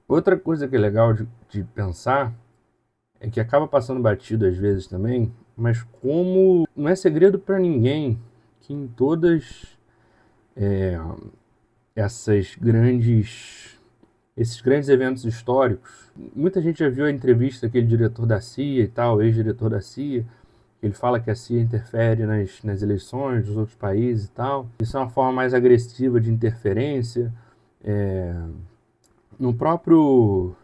Outra coisa que é legal de pensar é que acaba passando batido às vezes também, mas como não é segredo para ninguém que em todas essas grandes esses grandes eventos históricos, muita gente já viu a entrevista daquele diretor da CIA e tal, ex-diretor da CIA, que ele fala que a CIA interfere nas eleições dos outros países e tal. Isso é uma forma mais agressiva de interferência. É, no próprio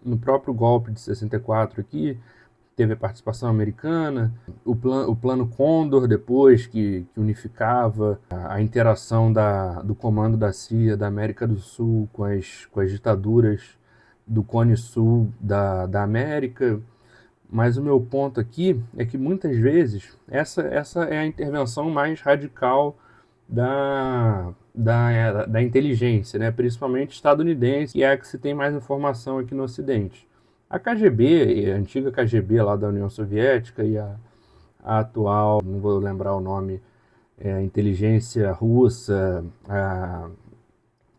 no próprio golpe de 64 aqui, teve a participação americana, o plano Condor depois, que unificava a interação do comando da CIA da América do Sul com as ditaduras do Cone Sul da América. Mas o meu ponto aqui é que muitas vezes essa é a intervenção mais radical da inteligência, né? Principalmente estadunidense, e é a que se tem mais informação aqui no Ocidente. A KGB, a antiga KGB lá da União Soviética e a atual, não vou lembrar o nome, a inteligência russa, a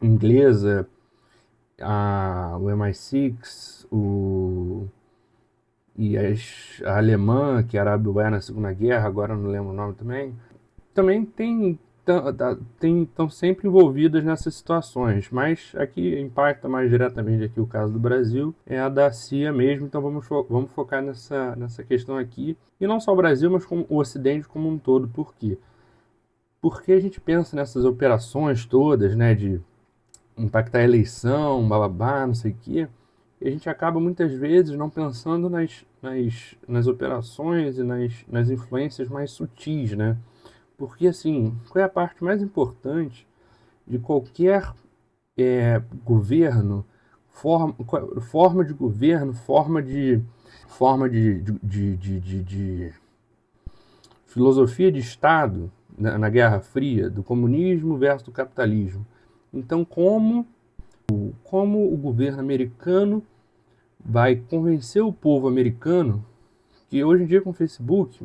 inglesa, o MI6, a alemã, que era a Abwehr na Segunda Guerra, agora não lembro o nome também estão sempre envolvidas nessas situações, mas aqui impacta mais diretamente aqui o caso do Brasil, é a da CIA mesmo, então vamos focar nessa questão aqui, e não só o Brasil, mas como o Ocidente como um todo. Por quê? Porque a gente pensa nessas operações todas, né, de impactar a eleição, bababá, não sei o quê, e a gente acaba muitas vezes não pensando nas operações e nas influências mais sutis, né? Porque, assim, qual é a parte mais importante de qualquer governo, forma de governo, forma de filosofia de Estado na Guerra Fria, do comunismo versus do capitalismo? Então, como o governo americano vai convencer o povo americano que hoje em dia com o Facebook,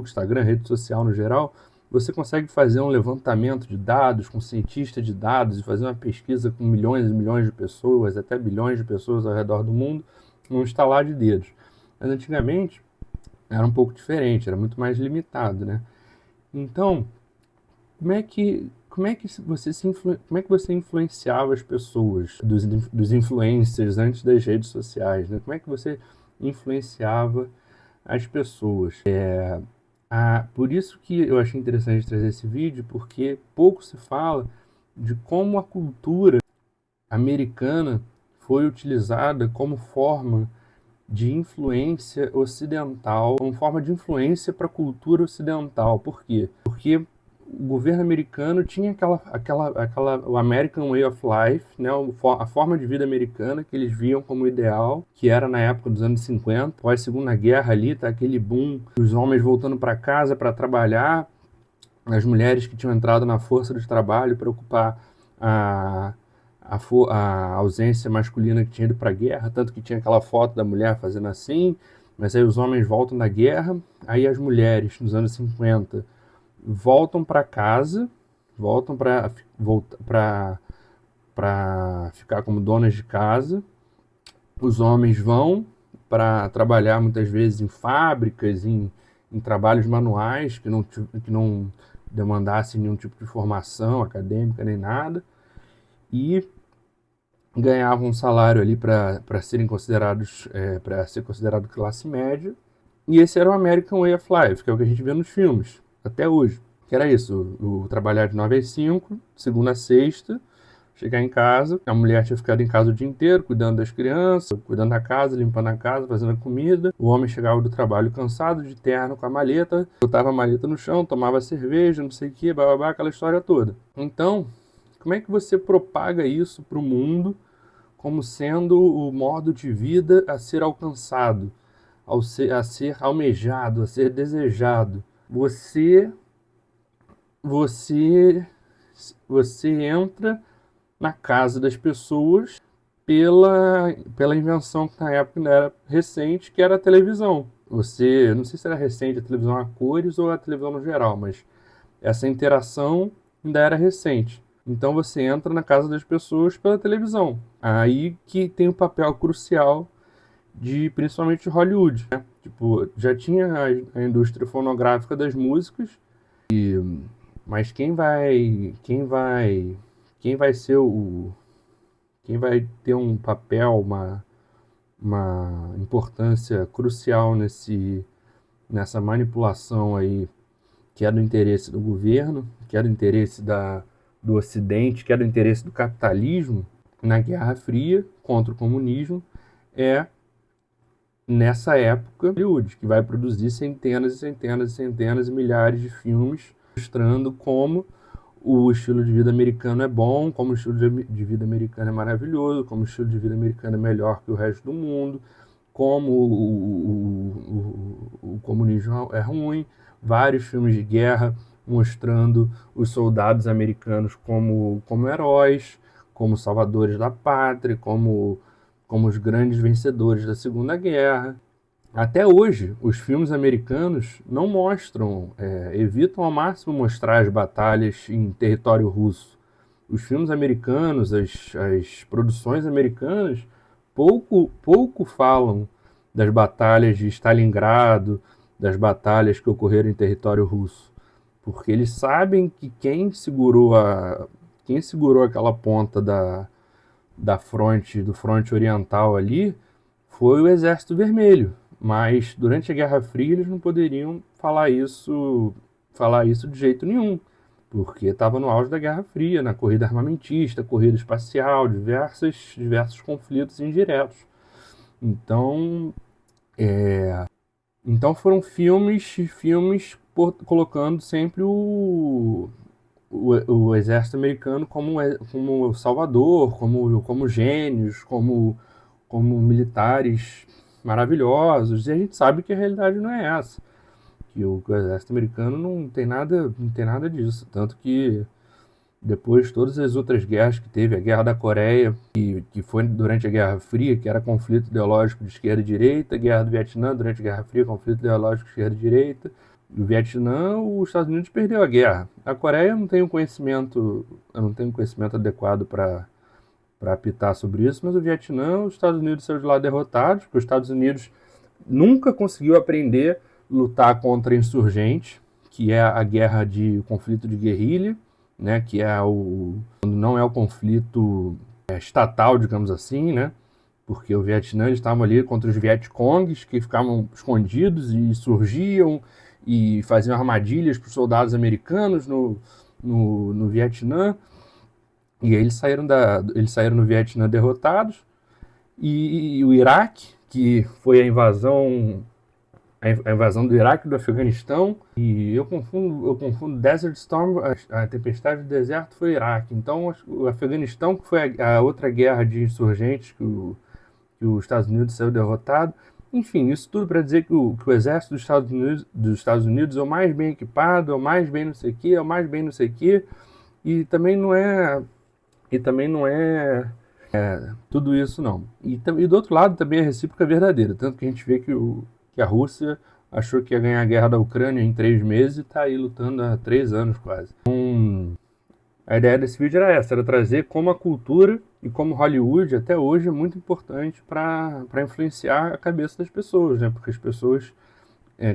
Instagram, rede social no geral, você consegue fazer um levantamento de dados com cientistas de dados e fazer uma pesquisa com milhões e milhões de pessoas, até bilhões de pessoas ao redor do mundo, num estalar de dedos. Mas antigamente era um pouco diferente, era muito mais limitado, né? Então, como é que você influenciava as pessoas, dos influencers antes das redes sociais, né? Como é que você influenciava as pessoas? Por isso que eu achei interessante trazer esse vídeo, porque pouco se fala de como a cultura americana foi utilizada como forma de influência ocidental, como forma de influência para a cultura ocidental. Por quê? Porque o governo americano tinha o American Way of Life, né, a forma de vida americana que eles viam como ideal, que era na época dos anos 50, pós Segunda Guerra ali, tá aquele boom, os homens voltando para casa para trabalhar, as mulheres que tinham entrado na força de trabalho para ocupar a, a ausência masculina que tinha ido para a guerra, tanto que tinha aquela foto da mulher fazendo assim, mas aí os homens voltam da guerra, aí as mulheres nos anos 50 voltam para casa, voltam para ficar como donas de casa. Os homens vão para trabalhar muitas vezes em fábricas, em trabalhos manuais que não demandassem nenhum tipo de formação acadêmica nem nada, e ganhavam um salário ali para serem considerados, para ser considerado classe média. E esse era o American Way of Life, que é o que a gente vê nos filmes, até hoje. Que era isso, o trabalhar de 9 às 5, segunda a sexta, chegar em casa, a mulher tinha ficado em casa o dia inteiro, cuidando das crianças, cuidando da casa, limpando a casa, fazendo a comida. O homem chegava do trabalho cansado, de terno, com a maleta, botava a maleta no chão, tomava cerveja, não sei o que, bababá, aquela história toda. Então, como é que você propaga isso para o mundo como sendo o modo de vida a ser alcançado, a ser almejado, a ser desejado? Você, você entra na casa das pessoas pela invenção que na época ainda era recente, que era a televisão. Não sei se era recente a televisão a cores ou a televisão no geral, mas essa interação ainda era recente. Então você entra na casa das pessoas pela televisão. Aí que tem o papel crucial de principalmente Hollywood, né? Tipo, já tinha a indústria fonográfica das músicas, mas quem vai ser o quem vai ter um papel, uma importância crucial nessa manipulação aí, que é do interesse do governo, que é do interesse do Ocidente, que é do interesse do capitalismo na Guerra Fria contra o comunismo, é nessa época Hollywood, que vai produzir centenas e centenas e centenas e milhares de filmes mostrando como o estilo de vida americano é bom, como o estilo de vida americano é maravilhoso, como o estilo de vida americano é melhor que o resto do mundo, como o comunismo é ruim, vários filmes de guerra mostrando os soldados americanos como heróis, como salvadores da pátria, como os grandes vencedores da Segunda Guerra. Até hoje, os filmes americanos não mostram, evitam ao máximo mostrar as batalhas em território russo. Os filmes americanos, as produções americanas, pouco falam das batalhas de Stalingrado, das batalhas que ocorreram em território russo, porque eles sabem que quem segurou aquela ponta do fronte oriental ali foi o Exército Vermelho. Mas durante a Guerra Fria eles não poderiam falar isso de jeito nenhum, porque estava no auge da Guerra Fria, na corrida armamentista, corrida espacial, diversos conflitos indiretos. Então, então foram filmes colocando sempre o exército americano como salvador, como gênios, como militares maravilhosos. E a gente sabe que a realidade não é essa. Que o exército americano não tem nada disso. Tanto que depois de todas as outras guerras que teve, a Guerra da Coreia, que foi durante a Guerra Fria, que era conflito ideológico de esquerda e direita, a Guerra do Vietnã, durante a Guerra Fria, conflito ideológico de esquerda e direita. No Vietnã, os Estados Unidos perdeu a guerra. A Coreia eu não tenho conhecimento adequado para apitar sobre isso, mas o Vietnã, os Estados Unidos saiu de lá derrotados, porque os Estados Unidos nunca conseguiu aprender a lutar contra insurgentes, que é a guerra de o conflito de guerrilha, né, que é quando não é o conflito estatal, digamos assim, né, porque o Vietnã eles estavam ali contra os Vietcongs, que ficavam escondidos e surgiam e faziam armadilhas para os soldados americanos no Vietnã. E aí eles saíram no Vietnã derrotados. E o Iraque, que foi a invasão do Iraque e do Afeganistão. E eu confundo Desert Storm, a tempestade do deserto foi o Iraque. Então o Afeganistão, que foi a outra guerra de insurgentes que os Estados Unidos saiu derrotado. Enfim, isso tudo para dizer que o exército dos Estados Unidos é o mais bem equipado, é o mais bem não sei o quê, é o mais bem não sei o quê. E também não é tudo isso, não. E do outro lado também a recíproca é verdadeira. Tanto que a gente vê que a Rússia achou que ia ganhar a guerra da Ucrânia em 3 meses e está aí lutando há 3 anos quase. Então, a ideia desse vídeo era trazer como a cultura e como Hollywood até hoje é muito importante para influenciar a cabeça das pessoas, né? Porque as pessoas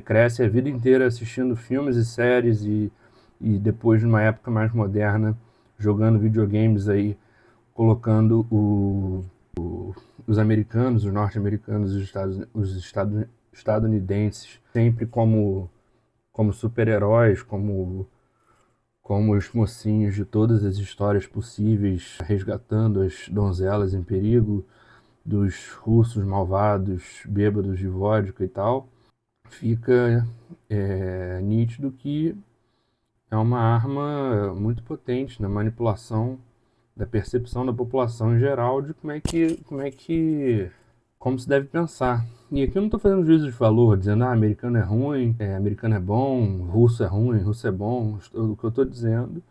crescem a vida inteira assistindo filmes e séries e depois, numa época mais moderna, jogando videogames aí, colocando os americanos, os norte-americanos, estadunidenses sempre como super-heróis, como os mocinhos de todas as histórias possíveis, resgatando as donzelas em perigo, dos russos malvados, bêbados de vodka e tal, fica nítido que é uma arma muito potente na manipulação da percepção da população em geral de como se deve pensar. E aqui eu não estou fazendo juízo de valor, dizendo americano é ruim, americano é bom, russo é ruim, russo é bom. O que eu estou dizendo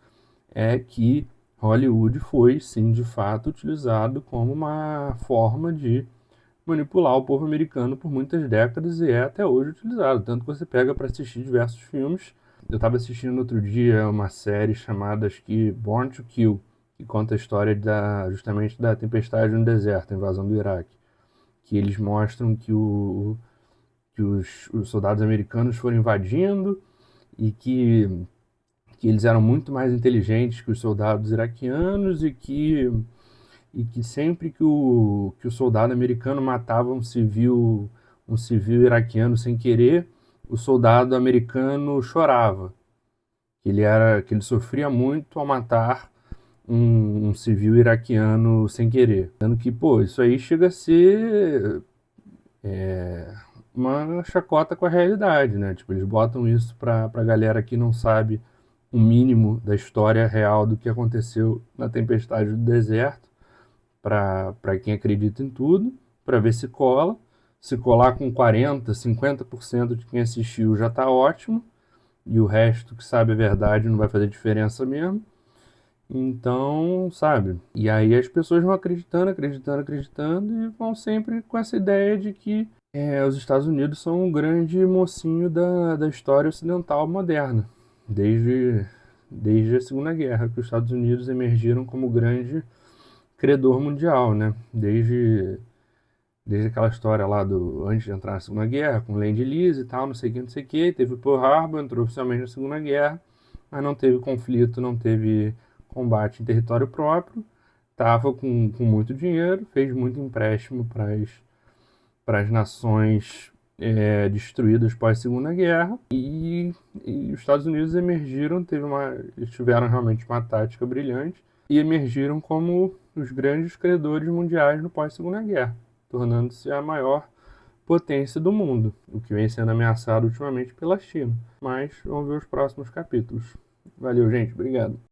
é que Hollywood foi, sim, de fato, utilizado como uma forma de manipular o povo americano por muitas décadas e é até hoje utilizado. Tanto que você pega para assistir diversos filmes. Eu estava assistindo outro dia uma série chamada, acho que, Born to Kill, que conta a história justamente da tempestade no deserto, a invasão do Iraque, que eles mostram que os soldados americanos foram invadindo e que eles eram muito mais inteligentes que os soldados iraquianos e que sempre que o soldado americano matava um civil iraquiano sem querer, o soldado americano chorava, que ele sofria muito ao matar um civil iraquiano sem querer. Sendo que, pô, isso aí chega a ser uma chacota com a realidade, né? Tipo, eles botam isso pra galera que não sabe o mínimo da história real do que aconteceu na tempestade do deserto, para quem acredita em tudo, para ver se cola. Se colar com 40, 50% de quem assistiu já tá ótimo, e o resto que sabe a verdade não vai fazer diferença mesmo. Então, sabe? E aí as pessoas vão acreditando, acreditando, acreditando e vão sempre com essa ideia de que os Estados Unidos são um grande mocinho da história ocidental moderna. Desde, desde a Segunda Guerra, que os Estados Unidos emergiram como grande credor mundial, né? Desde aquela história lá do antes de entrar na Segunda Guerra, com Lend-Lease e tal, não sei o que, teve Pearl Harbor, entrou oficialmente na Segunda Guerra, mas não teve conflito, não teve combate em território próprio, estava com muito dinheiro, fez muito empréstimo para as nações destruídas pós-Segunda Guerra e os Estados Unidos emergiram, eles tiveram realmente uma tática brilhante e emergiram como os grandes credores mundiais no pós-Segunda Guerra, tornando-se a maior potência do mundo, o que vem sendo ameaçado ultimamente pela China. Mas vamos ver os próximos capítulos. Valeu, gente. Obrigado.